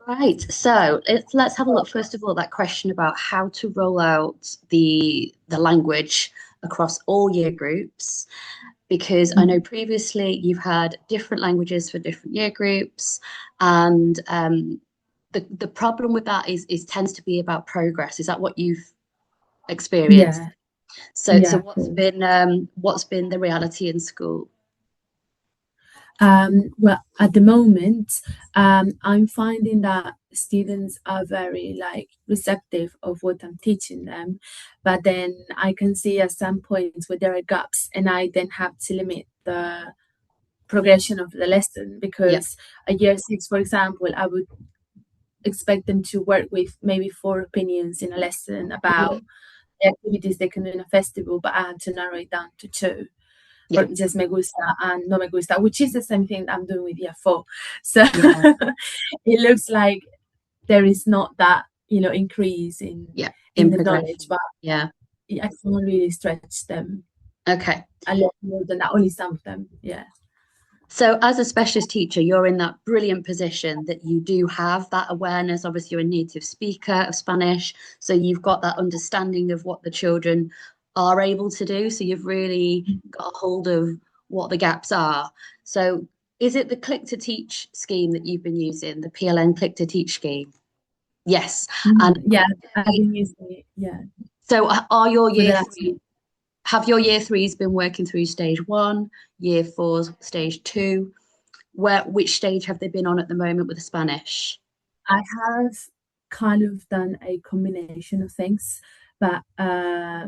Right. So let's have a look first of all that question about how to roll out the language across all year groups, because I know previously you've had different languages for different year groups, and the problem with that is tends to be about progress. Is that what you've experienced? Yeah, So yeah, of what's course. been the reality in school? Well, at the moment, I'm finding that students are very like receptive of what I'm teaching them, but then I can see at some points where there are gaps, and I then have to limit the progression of the lesson Yeah. because a year six, for example, I would expect them to work with maybe four opinions in a lesson about Mhm. the activities they can do in a festival, but I had to narrow it down to two. Yeah. For just me gusta and no me gusta, which is the same thing I'm doing with year four. So Yeah. it looks like there is not that, increase Yeah. in In the knowledge, progression. but Yeah. I can't really stretch them Okay. a lot more than that, only some of them. Yeah. So, as a specialist teacher, you're in that brilliant position that you do have that awareness. Obviously, you're a native speaker of Spanish, so you've got that understanding of what the children are able to do. So, you've really got a hold of what the gaps are. So, is it the Click to Teach scheme that you've been using, the PLN Click to Teach scheme? Yes. And Yeah, I've been using it, yeah, so, are your for the year last three? Have your year threes been working through stage one, year fours, stage two? Which stage have they been on at the moment with the Spanish? I have kind of done a combination of things, but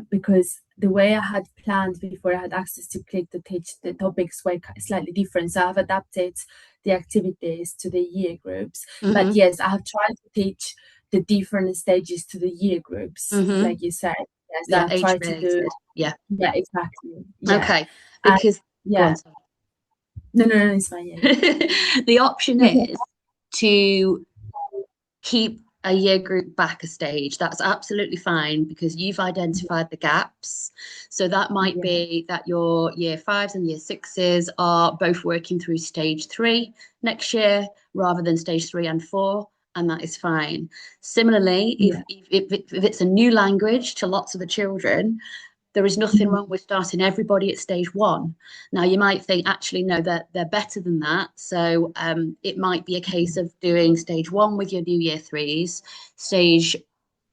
because the way I had planned before I had access to click to teach, the topics were slightly different. So I've adapted the activities to the year groups. But Mm-hmm. yes, I have tried to teach the different stages to the year groups, Mm-hmm. like you said. Yes, Yeah, I've age tried to do, related. Yeah. yeah, exactly. Yeah. Okay. And Because go yeah, on. Sorry. no, no, no, it's fine. Yeah, The option yeah. is to keep a year group back a stage. That's absolutely fine because you've identified the gaps. So that might Yeah. be that your year fives and year sixes are both working through stage three next year rather than stage three and four. And that is fine. Similarly, Yeah. if it's a new language to lots of the children, there is nothing Mhm. wrong with starting everybody at stage one. Now, you might think, actually, no, they're better than that. So it might be a case of doing stage one with your new year threes, stage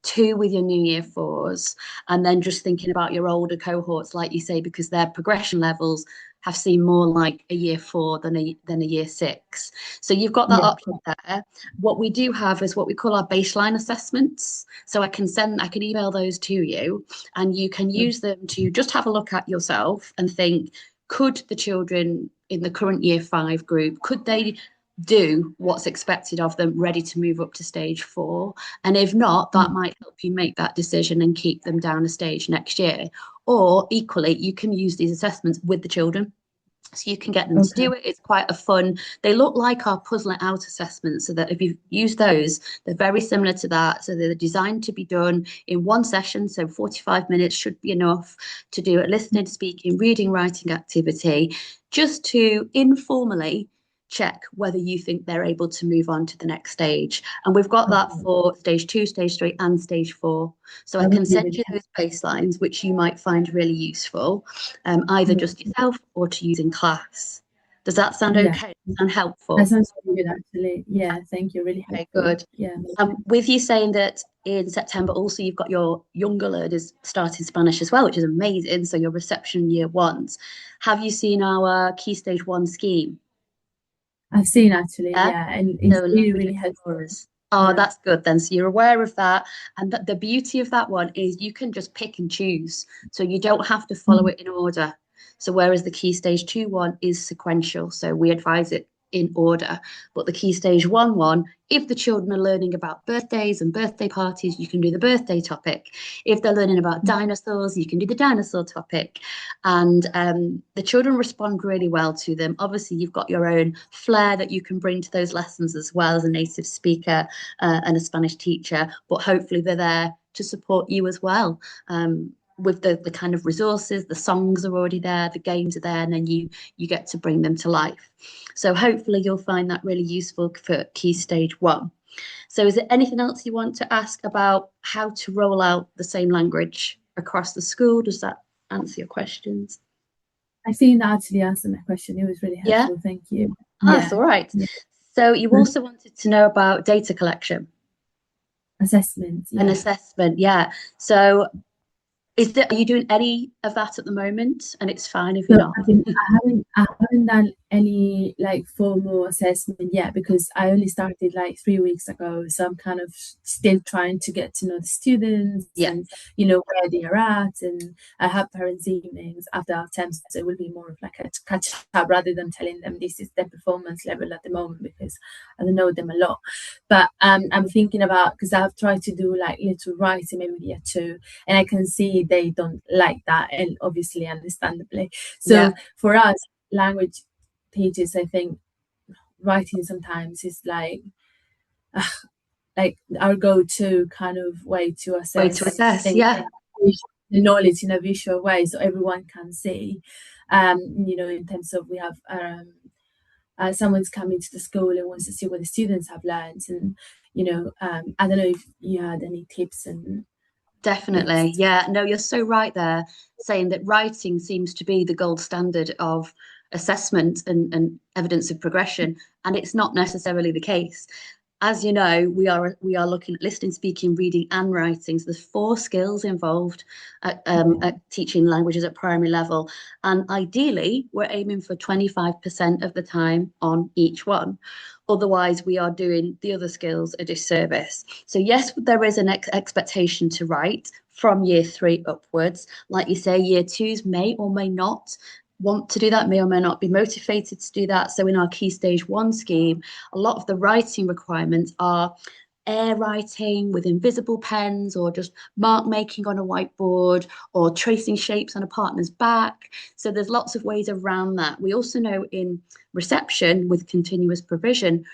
two with your new year fours, and then just thinking about your older cohorts, like you say, because their progression levels have seemed more like a year four than a year six. So you've got that Yeah. option there. What we do have is what we call our baseline assessments. So I can email those to you, and you can use them to just have a look at yourself and think, could the children in the current year five group, could they do what's expected of them ready to move up to stage four? And if not, that Mm. might help you make that decision and keep them down a stage next year. Or equally, you can use these assessments with the children. So you can get them to Okay. do it. It's quite a fun. They look like our puzzle it out assessments, so that if you use those, they're very similar to that. So they're designed to be done in one session. So 45 minutes should be enough to do a listening, speaking, reading, writing activity, just to informally check whether you think they're able to move on to the next stage. And we've got that Okay. for stage two, stage three, and stage four. So I That can would be send really you those baselines, which you might find really useful, either helpful. just yourself or to use in class. Does that sound Yeah, okay? Sound that helpful? sounds really good actually. Yeah, thank you. Really Okay, helpful. good. Yeah. With you saying that in September, also you've got your younger learners starting Spanish as well, which is amazing. So your reception year ones. Have you seen our Key Stage One scheme? I've seen actually, Yeah. yeah, and it's So really, load really it helpful. for us. Oh, Yeah. that's good then. So you're aware of that. And the beauty of that one is you can just pick and choose. So you don't have to follow Mhm. it in order. So whereas the key stage two one is sequential, so we advise it in order. But the key stage one, if the children are learning about birthdays and birthday parties, you can do the birthday topic. If they're learning about dinosaurs, you can do the dinosaur topic. And the children respond really well to them. Obviously, you've got your own flair that you can bring to those lessons as well as a native speaker and a Spanish teacher, but hopefully they're there to support you as well. With the kind of resources, the songs are already there, the games are there, and then you get to bring them to life. So hopefully you'll find that really useful for key stage one. So is there anything else you want to ask about how to roll out the same language across the school? Does that answer your questions? I think that actually answered my question. It was really Yeah, helpful. Thank you. that's Yeah. all right. Yeah. So you also wanted to know about data collection Assessment. and Yeah. assessment. Yeah. So are you doing any of that at the moment? And it's fine if you're So not. I haven't done any like formal assessment yet because I only started like 3 weeks ago. So I'm kind of still trying to get to know the students Yeah, and where they are at. And I have parents' evenings after our terms, so it will be more of like a catch up rather than telling them this is their performance level at the moment because I don't know them a lot. But I'm thinking about because I've tried to do like little writing maybe year two, and I can see they don't like that, and obviously understandably. yeah, So for us, language teachers, I think writing sometimes is like our go-to kind of way to way to assess assess. things, Yeah, the knowledge in a visual way, so everyone can see. In terms of we have someone's coming to the school and wants to see what the students have learned, and I don't know if you had any tips and bits. definitely. Yeah, no, you're so right there, saying that writing seems to be the gold standard of assessment and evidence of progression, and it's not necessarily the case. As you know, we are looking at listening, speaking, reading, and writing. So there's 4 skills involved at teaching languages at primary level, and ideally, we're aiming for 25% of the time on each one. Otherwise, we are doing the other skills a disservice. So yes, there is an expectation to write from year 3 upwards. Like you say, year 2s may or may not want to do that, may or may not be motivated to do that. So in our Key Stage 1 scheme, a lot of the writing requirements are air writing with invisible pens or just mark making on a whiteboard or tracing shapes on a partner's back. So there's lots of ways around that. We also know in reception with continuous provision,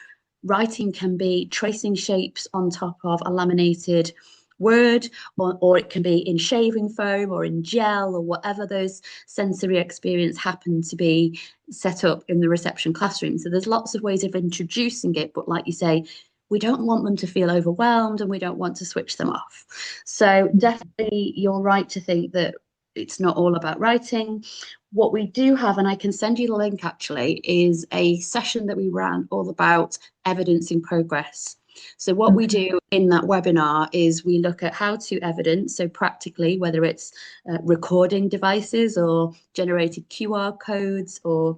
writing can be tracing shapes on top of a laminated word, or it can be in shaving foam or in gel or whatever those sensory experience happen to be set up in the reception classroom. So there's lots of ways of introducing it, but like you say, we don't want them to feel overwhelmed and we don't want to switch them off. So definitely you're right to think that it's not all about writing. What we do have, and I can send you the link actually, is a session that we ran all about evidencing progress. So what we Okay. do in that webinar is we look at how to evidence, so practically, whether it's recording devices or generated QR codes or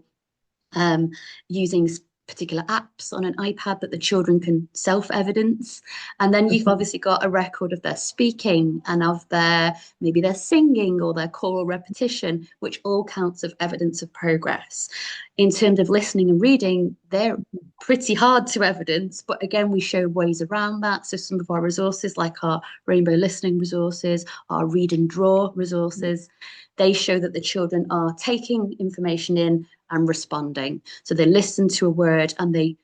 using particular apps on an iPad that the children can self-evidence. And then you've Okay. obviously got a record of their speaking and of maybe their singing or their choral repetition, which all counts of evidence of progress. In terms of listening and reading, they're pretty hard to evidence, but again, we show ways around that. So some of our resources, like our Rainbow Listening resources, our Read and Draw resources, they show that the children are taking information in and responding. So they listen to a word and they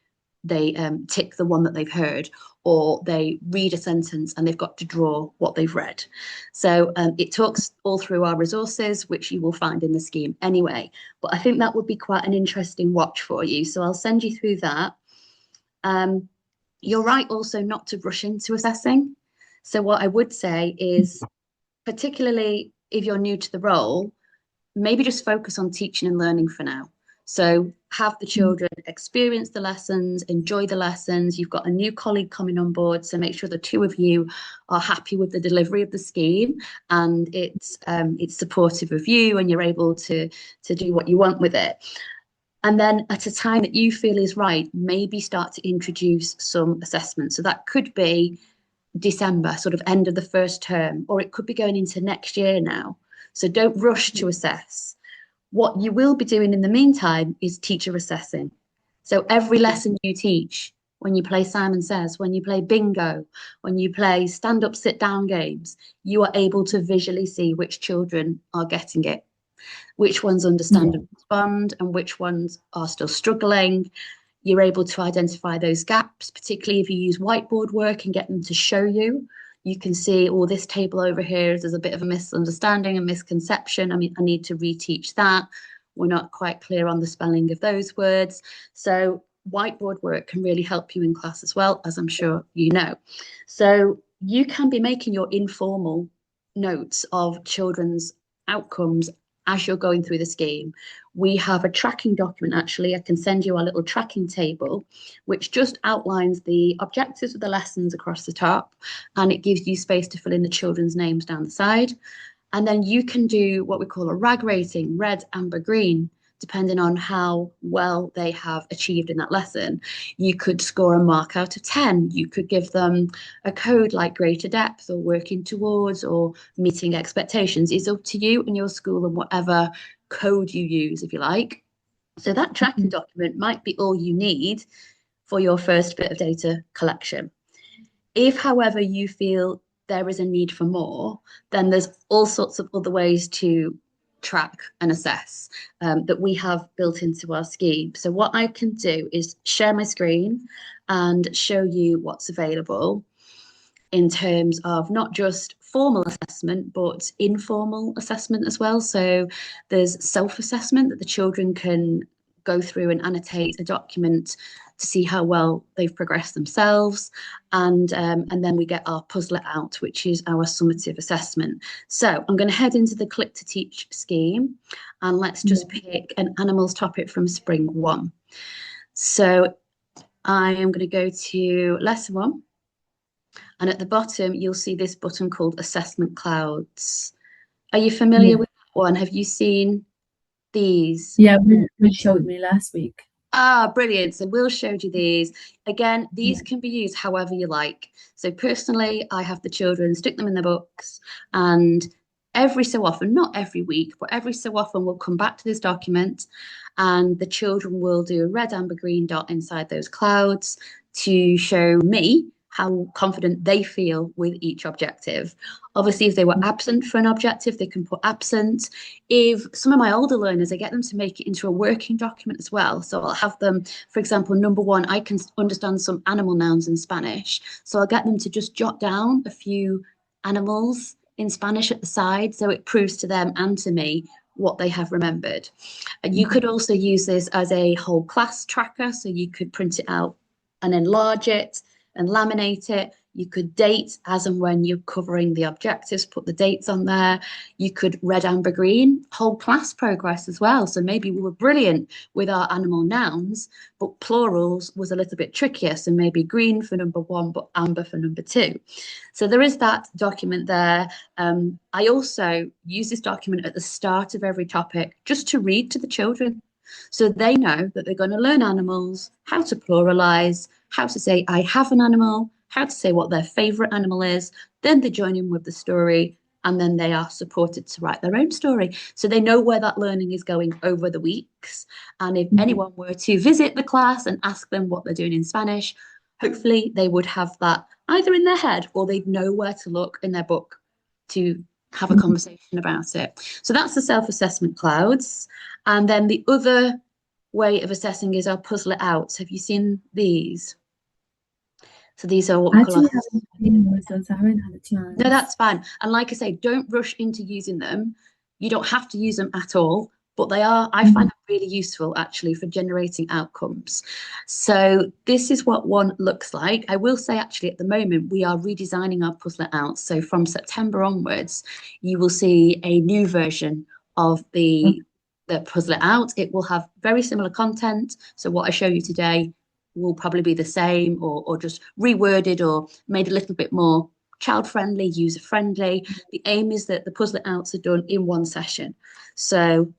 tick the one that they've heard, or they read a sentence and they've got to draw what they've read. So it talks all through our resources, which you will find in the scheme anyway. But I think that would be quite an interesting watch for you. So I'll send you through that. You're right also not to rush into assessing. So what I would say is, particularly if you're new to the role, maybe just focus on teaching and learning for now. So have the children experience the lessons, enjoy the lessons. You've got a new colleague coming on board, so make sure the two of you are happy with the delivery of the scheme and it's supportive of you and you're able to do what you want with it. And then at a time that you feel is right, maybe start to introduce some assessments. So that could be December, sort of end of the first term, or it could be going into next year now. So don't rush to assess. What you will be doing in the meantime is teacher assessing. So every lesson you teach, when you play Simon Says, when you play bingo, when you play stand up, sit down games, you are able to visually see which children are getting it, which ones understand Yeah. and respond, and which ones are still struggling. You're able to identify those gaps, particularly if you use whiteboard work and get them to show you. You can see, oh, this table over here, there's a bit of a misunderstanding and misconception. I mean, I need to reteach that. We're not quite clear on the spelling of those words. So whiteboard work can really help you in class as well, as I'm sure you know. So you can be making your informal notes of children's outcomes as you're going through the scheme. We have a tracking document, actually. I can send you our little tracking table, which just outlines the objectives of the lessons across the top, and it gives you space to fill in the children's names down the side. And then you can do what we call a RAG rating, red, amber, green, depending on how well they have achieved in that lesson. You could score a mark out of 10. You could give them a code like greater depth or working towards or meeting expectations. It's up to you and your school and whatever code you use, if you like. So that tracking document might be all you need for your first bit of data collection. If, however, you feel there is a need for more, then there's all sorts of other ways to track and assess that we have built into our scheme. So what I can do is share my screen and show you what's available in terms of not just formal assessment, but informal assessment as well. So there's self-assessment that the children can go through and annotate a document to see how well they've progressed themselves. And then we get our puzzle out, which is our summative assessment. So I'm going to head into the Click to Teach scheme, and let's just pick an animals topic from Spring 1. So I am going to go to Lesson 1. And at the bottom, you'll see this button called Assessment Clouds. Are you familiar with that one? Have you seen these? Yeah, Will showed me last week. Ah, brilliant. So Will showed you these. Again, these can be used however you like. So personally, I have the children stick them in their books, and every so often, not every week, but every so often we'll come back to this document and the children will do a red, amber, green dot inside those clouds to show me how confident they feel with each objective. Obviously, if they were absent for an objective, they can put absent. If some of my older learners, I get them to make it into a working document as well. So I'll have them, for example, number 1, I can understand some animal nouns in Spanish. So I'll get them to just jot down a few animals in Spanish at the side. So it proves to them and to me what they have remembered. And you could also use this as a whole class tracker. So you could print it out and enlarge it and laminate it. You could date as and when you're covering the objectives, put the dates on there. You could red, amber, green, whole class progress as well. So maybe we were brilliant with our animal nouns, but plurals was a little bit trickier. So maybe green for number 1, but amber for number 2. So there is that document there. I also use this document at the start of every topic just to read to the children. So they know that they're going to learn animals, how to pluralize, how to say, I have an animal, how to say what their favorite animal is. Then they join in with the story, and then they are supported to write their own story. So they know where that learning is going over the weeks. And if anyone were to visit the class and ask them what they're doing in Spanish, hopefully they would have that either in their head or they'd know where to look in their book to have a conversation about it. So that's the self-assessment clouds. And then the other way of assessing is our puzzle it out. Have you seen these? So these are what we call Actually, I haven't seen those, so I haven't had a chance. No, that's fine. And like I say, don't rush into using them. You don't have to use them at all, but they are, I find them really useful actually for generating outcomes. So this is what one looks like. I will say actually at the moment, we are redesigning our puzzle out. So from September onwards, you will see a new version of the puzzle out. It will have very similar content. So what I show you today will probably be the same or just reworded or made a little bit more child-friendly, user-friendly. The aim is that the puzzle outs are done in one session. So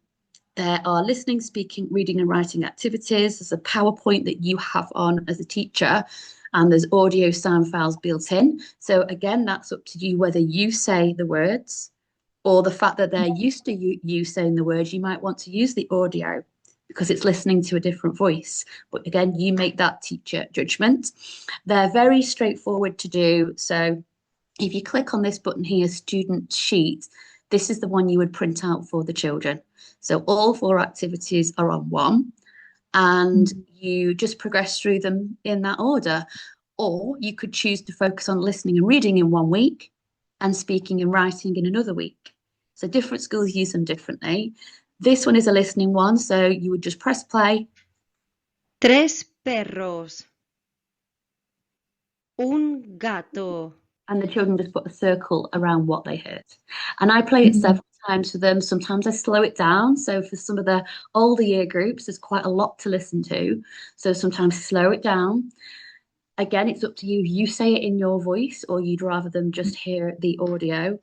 there are listening, speaking, reading and writing activities. There's a PowerPoint that you have on as a teacher, and there's audio sound files built in. So again, that's up to you whether you say the words or the fact that they're used to you saying the words. You might want to use the audio because it's listening to a different voice. But again, you make that teacher judgment. They're very straightforward to do. So if you click on this button here, student sheet, this is the one you would print out for the children. So all 4 activities are on one, and you just progress through them in that order. Or you could choose to focus on listening and reading in 1 week and speaking and writing in another week. So different schools use them differently. This one is a listening one, so you would just press play Tres perros. Un gato. And the children just put a circle around what they heard. And I play it several times for them. Sometimes I slow it down. So for some of the older year groups, there's quite a lot to listen to. So sometimes slow it down. Again, it's up to you. You say it in your voice, or you'd rather them just hear the audio.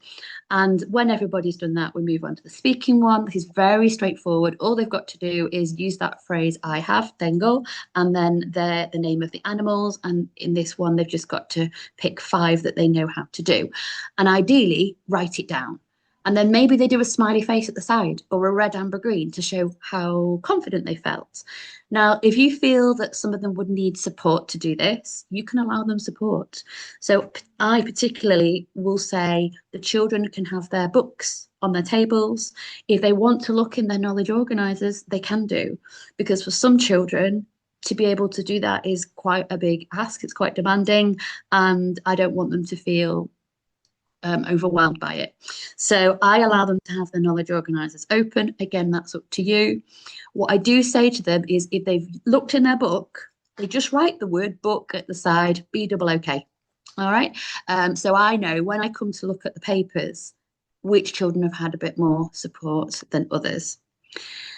And when everybody's done that, we move on to the speaking one. This is very straightforward. All they've got to do is use that phrase, I have, tengo, and then the name of the animals. And in this one, they've just got to pick 5 that they know how to do. And ideally, write it down. And then maybe they do a smiley face at the side or a red, amber, green to show how confident they felt. Now, if you feel that some of them would need support to do this, you can allow them support. So I particularly will say the children can have their books on their tables. If they want to look in their knowledge organisers, they can do. Because for some children, to be able to do that is quite a big ask. It's quite demanding. And I don't want them to feel overwhelmed by it. So I allow them to have their knowledge organisers open. Again, that's up to you. What I do say to them is if they've looked in their book, they just write the word book at the side, B-double-O-K. All right. So I know when I come to look at the papers, which children have had a bit more support than others.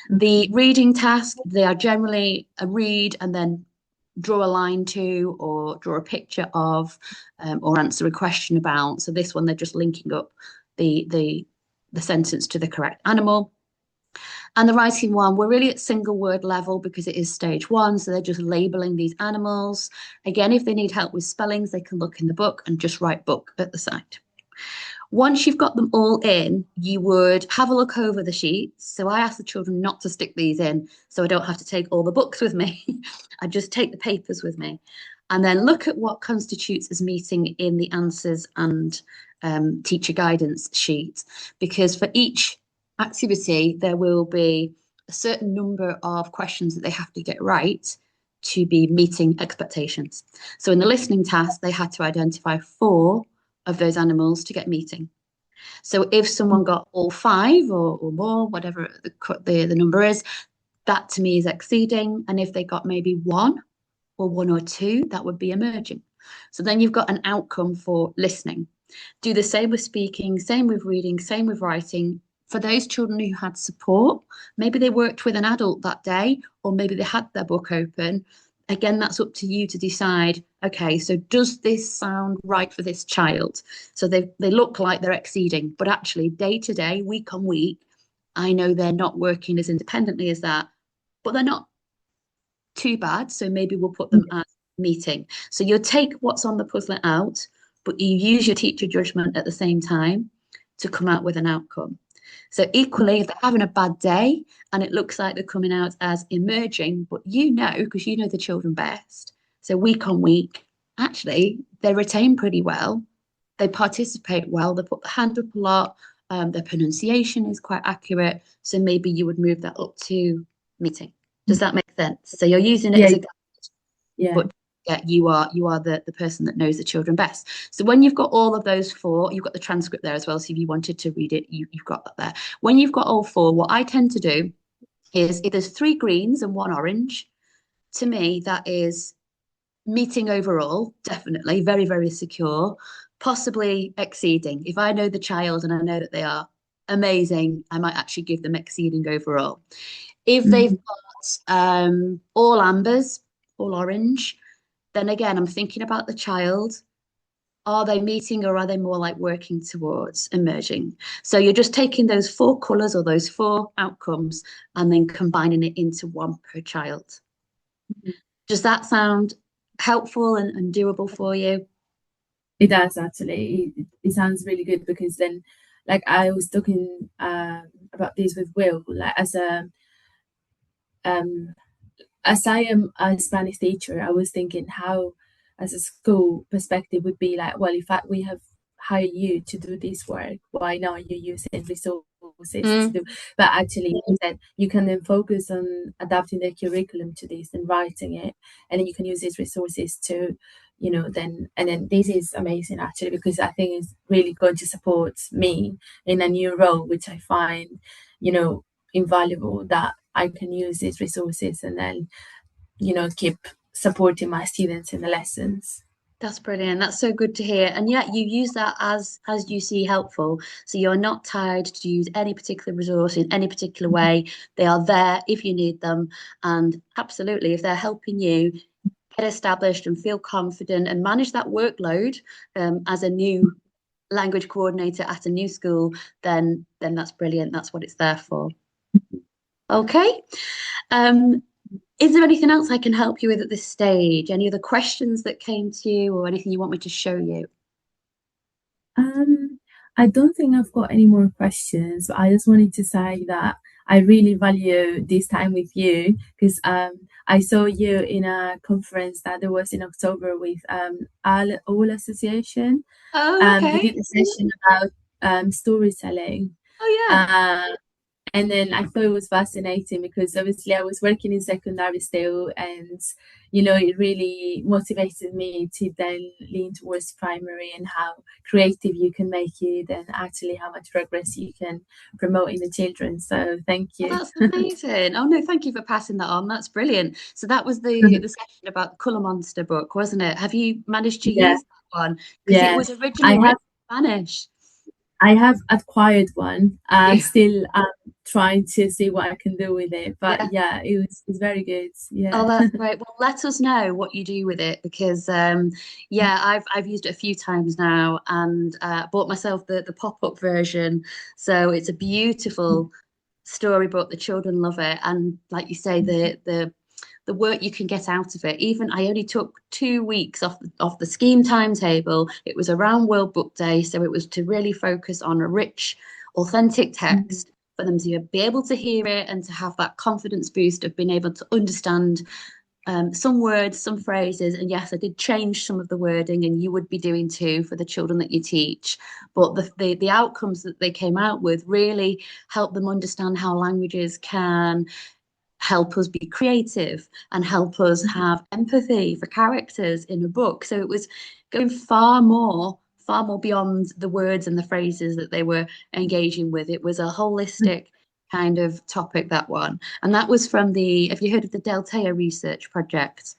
The reading task, they are generally a read and then draw a line to or draw a picture of or answer a question about. So this one, they're just linking up the sentence to the correct animal. And the writing one, we're really at single word level because it is stage 1. So they're just labeling these animals. Again, if they need help with spellings, they can look in the book and just write book at the side. Once you've got them all in, you would have a look over the sheets. So I ask the children not to stick these in so I don't have to take all the books with me. I just take the papers with me and then look at what constitutes as meeting in the answers and teacher guidance sheet. Because for each activity, there will be a certain number of questions that they have to get right to be meeting expectations. So in the listening task, they had to identify 4 of those animals to get meeting. So if someone got all 5 or more, whatever the number is, that to me is exceeding. And if they got maybe 1 or 1 or 2, that would be emerging. So then you've got an outcome for listening. Do the same with speaking, same with reading, same with writing. For those children who had support, maybe they worked with an adult that day, or maybe they had their book open. Again, that's up to you to decide, okay, so does this sound right for this child? So they look like they're exceeding, but actually day to day, week on week, I know they're not working as independently as that, but they're not too bad. So maybe we'll put them as meeting. So you'll take what's on the puzzle out, but you use your teacher judgment at the same time to come out with an outcome. So equally, if they're having a bad day and it looks like they're coming out as emerging, but you know, because you know the children best, so week on week, actually, they retain pretty well. They participate well. They put the hand up a lot. Their pronunciation is quite accurate. So maybe you would move that up to meeting. Does that make sense? So you're using it as a guide, but yeah, you are the person that knows the children best. So when you've got all of those 4, you've got the transcript there as well. So if you wanted to read it, you've got that there. When you've got all 4, what I tend to do is if there's 3 greens and 1 orange, to me, that is meeting overall, definitely, very, very secure, possibly exceeding. If I know the child and I know that they are amazing, I might actually give them exceeding overall. If they've got all ambers, all orange, then again, I'm thinking about the child. Are they meeting or are they more like working towards emerging? So you're just taking those 4 colours or those 4 outcomes and then combining it into one per child. Does that sound helpful and doable for you? It does actually. It sounds really good because then, like I was talking about this with Will, like as I am a Spanish teacher, I was thinking how, as a school perspective, would be like, well, in fact, we have hired you to do this work. Why not you using resources to do? But actually, you said you can then focus on adapting the curriculum to this and writing it, and then you can use these resources to, then this is amazing actually because I think it's really going to support me in a new role, which I find, invaluable that I can use these resources and then keep supporting my students in the lessons. That's brilliant. That's so good to hear. And yet you use that as you see helpful. So you're not tied to use any particular resource in any particular way. They are there if you need them. And absolutely, if they're helping you get established and feel confident and manage that workload as a new language coordinator at a new school, then that's brilliant. That's what it's there for. Okay. Is there anything else I can help you with at this stage? Any other questions that came to you or anything you want me to show you? I don't think I've got any more questions, but I just wanted to say that I really value this time with you because I saw you in a conference that there was in October with All Association. Oh, You okay. did a session about storytelling. Oh, yeah. And then I thought it was fascinating because obviously I was working in secondary still, and it really motivated me to then lean towards primary and how creative you can make it, and actually how much progress you can promote in the children. So thank Oh, you. that's amazing. Oh no, thank you for passing that on. That's brilliant. So that was the session about the Colour Monster book, wasn't it? Have you managed to Yeah, use that one? Because it yeah. was I originally have written in Spanish. I have acquired one. Yeah. Still trying to see what I can do with it. But Yeah. yeah, it's very good. Yeah. Oh, that's great. Well, let us know what you do with it because yeah, I've used it a few times now and bought myself the pop-up version. So it's a beautiful storybook. The children love it. And like you say, the work you can get out of it. Even I only took 2 weeks off the scheme timetable. It was around World Book Day, so it was to really focus on a rich, authentic text for them to be able to hear it and to have that confidence boost of being able to understand some words, some phrases. And yes, I did change some of the wording, and you would be doing too for the children that you teach. But the outcomes that they came out with really help them understand how languages can help us be creative and help us have empathy for characters in a book. So it was going far more beyond the words and the phrases that they were engaging with. It was a holistic kind of topic, that one. And that was from have you heard of the Deltea Research Project?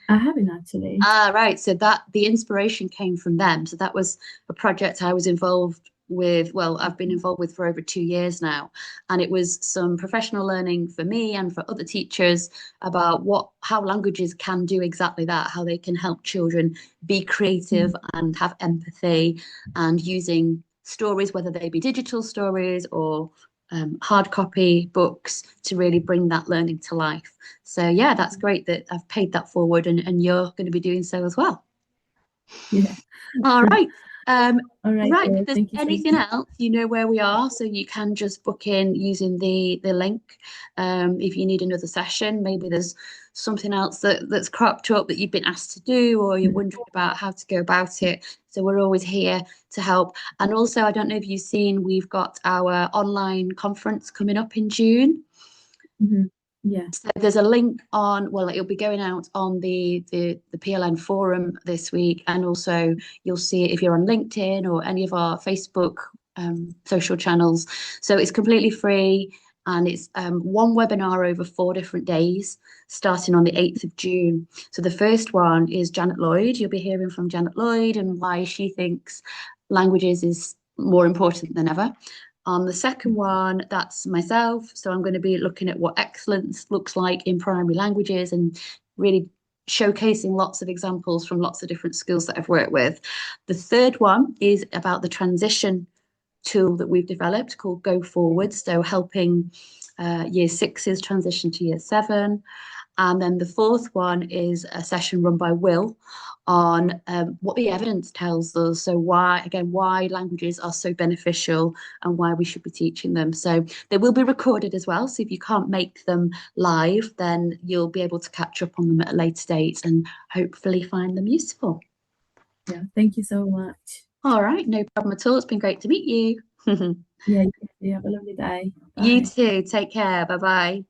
I haven't actually. Ah, right. So the inspiration came from them. So that was a project I was involved with. Well, I've been involved with for over 2 years now. And it was some professional learning for me and for other teachers about how languages can do exactly that, how they can help children be creative and have empathy, and using stories, whether they be digital stories or hard copy books, to really bring that learning to life. So yeah, that's great that I've paid that forward and you're going to be doing so as well. Yeah. All right. All right. Right. If there's Thank you so anything much. else, you know where we are, so you can just book in using the link. If you need another session, maybe there's something else that's cropped up that you've been asked to do, or you're wondering about how to go about it. So we're always here to help. And also, I don't know if you've seen, we've got our online conference coming up in June. Yeah. So there's a link on, well, it'll be going out on the PLN forum this week, and also you'll see it if you're on LinkedIn or any of our Facebook social channels. So it's completely free, and it's one webinar over 4 different days, starting on the 8th of June. So the first one is Janet Lloyd. You'll be hearing from Janet Lloyd and why she thinks languages is more important than ever. On the second one, that's myself. So I'm going to be looking at what excellence looks like in primary languages and really showcasing lots of examples from lots of different schools that I've worked with. The third one is about the transition tool that we've developed called Go Forward. So helping year sixes transition to year 7. And then the fourth one is a session run by Will on what the evidence tells us. So why languages are so beneficial and why we should be teaching them. So they will be recorded as well. So if you can't make them live, then you'll be able to catch up on them at a later date and hopefully find them useful. Yeah. Thank you so much. All right. No problem at all. It's been great to meet you. Yeah. You have a lovely day. Bye. You too. Take care. Bye-bye.